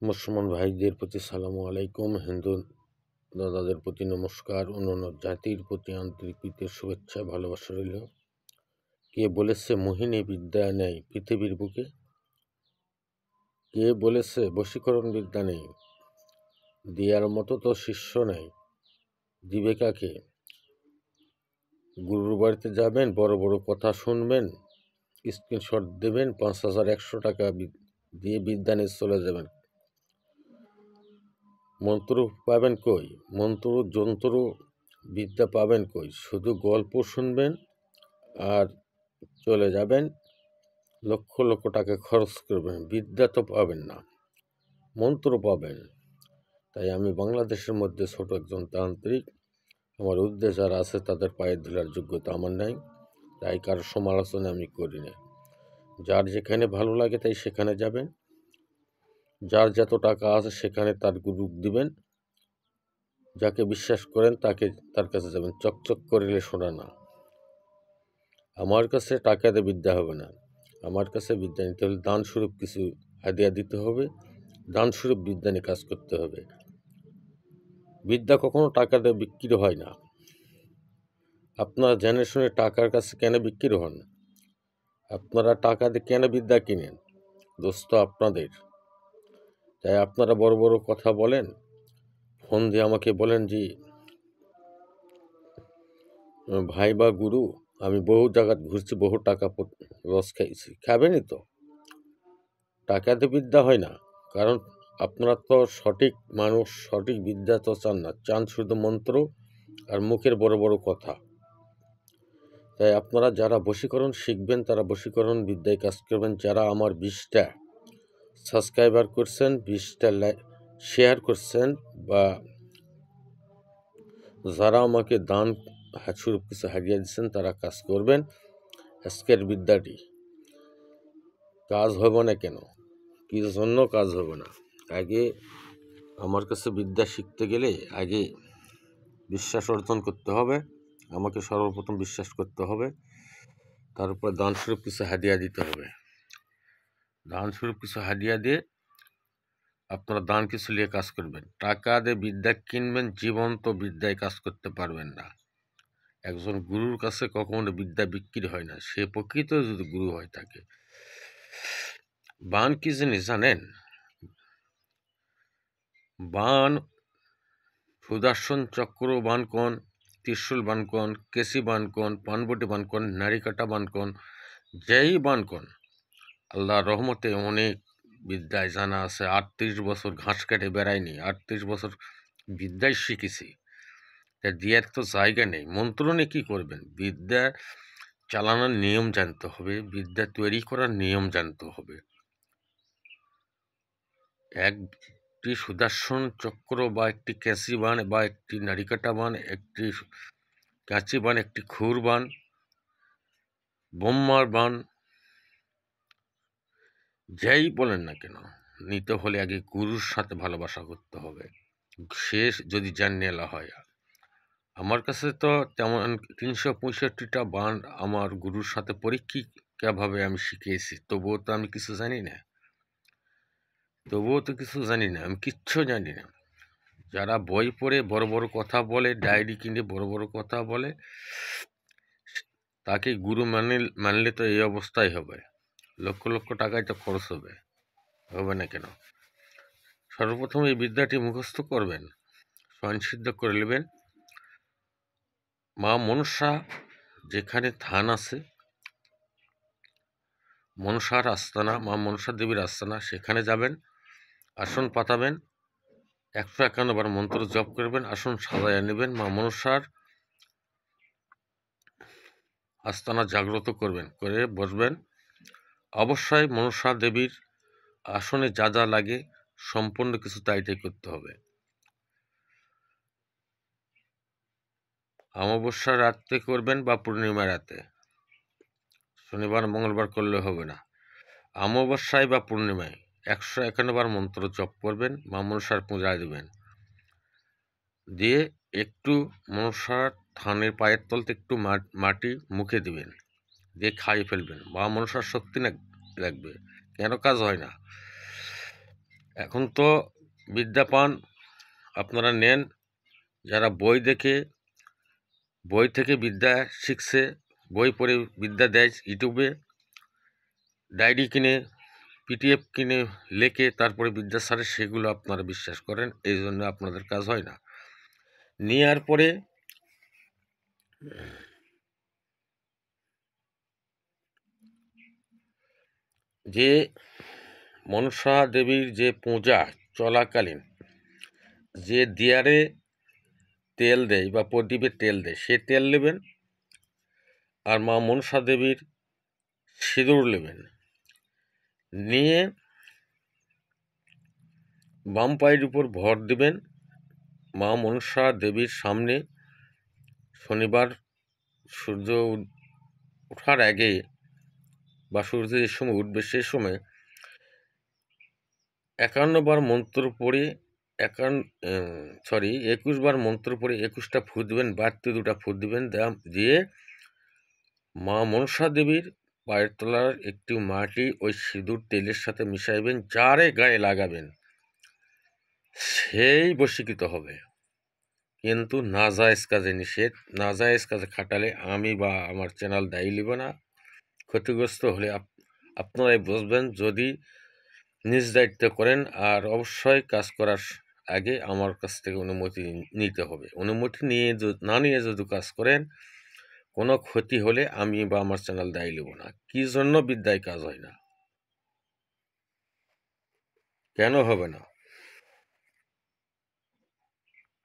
মুসলমান ভাইদের প্রতি সালামু আলাইকুম, হিন্দু দাদাদের প্রতি নমস্কার, অন্যান্য জাতির প্রতি আন্তরিক প্রীতির শুভেচ্ছা ভালোবাসা রইল। কে বলেছে মোহিনী বিদ্যা নেই পৃথিবীর বুকে? কে বলেছে বশীকরণ বিদ্যা নেই? দিয়ার মতো তো শিষ্য নেই, দিবে কাকে? গুরুর বাড়িতে যাবেন, বড় বড় কথা শুনবেন, স্ক্রিনশট দেবেন, ৫,১০০ টাকা দিয়ে বিদ্যা নিয়ে চলে যাবেন। মন্ত্র পাবেন কই? মন্ত্র যন্ত্র বিদ্যা পাবেন কই? শুধু গল্প শুনবেন আর চলে যাবেন, লক্ষ লক্ষ টাকা খরচ করবেন, বিদ্যা তো পাবেন না, মন্ত্র পাবেন। তাই আমি বাংলাদেশের মধ্যে ছোট একজন তান্ত্রিক, আমার উদ্দেশ্য যারা আছে তাদের পায়ে ধরার যোগ্যতা আমার নাই, তাই কারোর সমালোচনা আমি করি না। যার যেখানে ভালো লাগে তাই সেখানে যাবেন, যার যত টাকা আছে সেখানে তার গুরু দিবেন, যাকে বিশ্বাস করেন তার কাছে যাবেন। চকচক করিলে শোনা না। আমার কাছে টাকাতে বিদ্যা হবে না, আমার কাছে বিদ্যা নিতে হলে দানস্বরূপ কিছু হাদিয়া দিতে হবে, দানস্বরূপ বিদ্যা নিয়ে কাজ করতে হবে। বিদ্যা কখনো টাকাতে বিক্রি হয় না। আপনারা জেনে শুনে টাকার কাছে কেন বিক্রি হন? আপনারা টাকা দিয়ে কেন বিদ্যা কিনেন? দোস্ত আপনাদের। তাই আপনারা বড় বড় কথা বলেন, ফোন দিয়ে আমাকে বলেন যে ভাই বা গুরু, আমি বহু জায়গা ঘুরছি, বহু টাকা লস খাইছি। খাবেনই তো, টাকাতে বিদ্যা হয় না। কারণ আপনারা তো সঠিক মানুষ, সঠিক বিদ্যা তো চান না, চান শুধু মন্ত্র আর মুখের বড় বড় কথা। তাই আপনারা যারা বশীকরণ শিখবেন তারা বশীকরণ বিদ্যায় কাজ করবেন। যারা আমার 20টা সাবস্ক্রাইবার করছেন, 20টা শেয়ার করছেন, বা যারা আমাকে দান স্বরূপ কিছু হারিয়ে দিচ্ছেন, তারা কাজ করবেন। আজকের বিদ্যাটি কাজ হবে না কেন? কি জন্য কাজ হবে না? আগে আমার কাছে বিদ্যা শিখতে গেলে আগে বিশ্বাস অর্জন করতে হবে। আমাকে সর্বপ্রথম বিশ্বাস করতে হবে, তার উপর দানস্বরূপ কিছু হাদিয়া দিতে হবে। দানস্বরূপ কিছু হাদিয়া দিয়ে আপনারা দান কিছু নিয়ে কাজ করবেন। টাকা দিয়ে বিদ্যা কিনবেন, জীবন্ত বিদ্যায় কাজ করতে পারবেন না। একজন গুরুর কাছে কখনো বিদ্যা বিক্রি হয় না, সে প্রকৃত যদি গুরু হয় থাকে। বান কি জিনিস জানেন? বান, সুদর্শন চক্র বান কোন, ত্রিশূল বান কোন, কেসি বান কোন, পানবটি বান কোন, নারিকাটা বান কোন, যেই বান কোন, আল্লাহর রহমতে অনেক বিদ্যায় জানা আছে। 38 বছর ঘাস কেটে বেড়ায়নি, 38 বছর বিদ্যায় শিখেছি। তা দিয়ার তো জায়গা নেই। মন্ত্র নিয়ে কী করবেন? বিদ্যা চালানোর নিয়ম জানতে হবে, বিদ্যা তৈরি করার নিয়ম জানতে হবে। একটি সুদর্শন চক্র বা একটি ক্যাসি বান বা একটি নারিকাটা বান, একটি কাঁচি বান, একটি খুর বান, বোম্মার বান, যাই বলেন না কেন, নিতে হলে আগে গুরুর সাথে ভালোবাসা করতে হবে। সে যদি জানিয়েলা হয়। আমার কাছে তো তেমন 365টা বান আমার গুরুর সাথে পরীক্ষিতভাবে আমি শিখিয়েছি, তবুও তো আমি কিছু জানি না, আমি কিচ্ছু জানি না। যারা বই পড়ে বড় বড় কথা বলে, ডায়েরি কিনে বড় বড় কথা বলে, তাকে গুরু মানলে তো এই অবস্থাই হবে। লক্ষ লক্ষ টাকায় তো খরচ হবে না কেন? সর্বপ্রথম এই বিদ্যাটি মুখস্থ করবেন, স্বয়ংসিদ্ধ করে নেবেন। মা মনসা যেখানে থান আছে, মনসার আস্তানা, মা মনসা দেবীর আস্তানা, সেখানে যাবেন, আসন পাতাবেন, 151 বার মন্ত্র জপ করবেন, আসন সাজায় নেবেন, মা মনসার আস্তানা জাগ্রত করবেন, করে বসবেন। অবশ্যই মনসা দেবীর আসনে যা যা লাগে সম্পূর্ণ কিছু তাই করতে হবে। অমাবস্যা রাতে করবেন বা পূর্ণিমা রাতে, শনিবার মঙ্গলবার করলে হবে না। অমাবস্যায় বা পূর্ণিমায় 151 বার মন্ত্র জপ করবেন, মা মনসার পূজা দেবেন, দিয়ে একটু মনসার থানের পায়ের তলতে একটু মাটি মুখে দিবেন, দিয়ে খাইয়ে ফেলবেন। মা মনসার শক্তি লাগবে, কেন কাজ হয় না? এখন তো বিদ্যা পান, আপনারা নেন। যারা বই থেকে বিদ্যা শিখছে, বই পড়ে বিদ্যা দেয় ইউটিউবে, ডায়েরি কিনে, পিডিএফ কিনে লেখে তারপরে বিদ্যা সারে, সেগুলো আপনারা বিশ্বাস করেন, এই জন্য আপনাদের কাজ হয় না। নেওয়ার পরে যে মনসা দেবীর যে পূজা চলাকালীন যে দিয়ারে তেল দেয় বা প্রদীপে তেল দেয়, সে তেল নেবেন। আর মা মনসা দেবীর সিঁদুর নেবেন, নিয়ে বাম পায়ের উপর ভর দিবেন। মা মনসা দেবীর সামনে শনিবার সূর্য ওঠার আগে বা সূর্য যে সময় উঠবে সে সময় 51 বার মন্ত্র পড়ে 21 বার মন্ত্র পড়ে 21টা ফু দিবেন, বাড়তি 2টা ফু দিবেন, দিয়ে মা মনসা দেবীর পায়ের তলার একটু মাটি ওই সিঁদুর তেলের সাথে মিশাইবেন, যারে গায়ে লাগাবেন সেই বশীকৃত হবে। কিন্তু নাজায়েজ কাজে নিষেধ। নাজায়েজ কাজে খাটালে আমি বা আমার চ্যানেল দায়ী নিব না। ক্ষতিগ্রস্ত হলে আপনারাই বুঝবেন। যদি নিজ দায়িত্ব করেন, আর অবশ্যই কাজ করার আগে আমার কাছ থেকে অনুমতি নিতে হবে। অনুমতি না নিয়ে যদি কাজ করেন, কোনো ক্ষতি হলে আমি বা আমার চ্যানেল দায়ী নেব না। কি জন্য বিদ্যায় কাজ হয় না? কেন হবে না?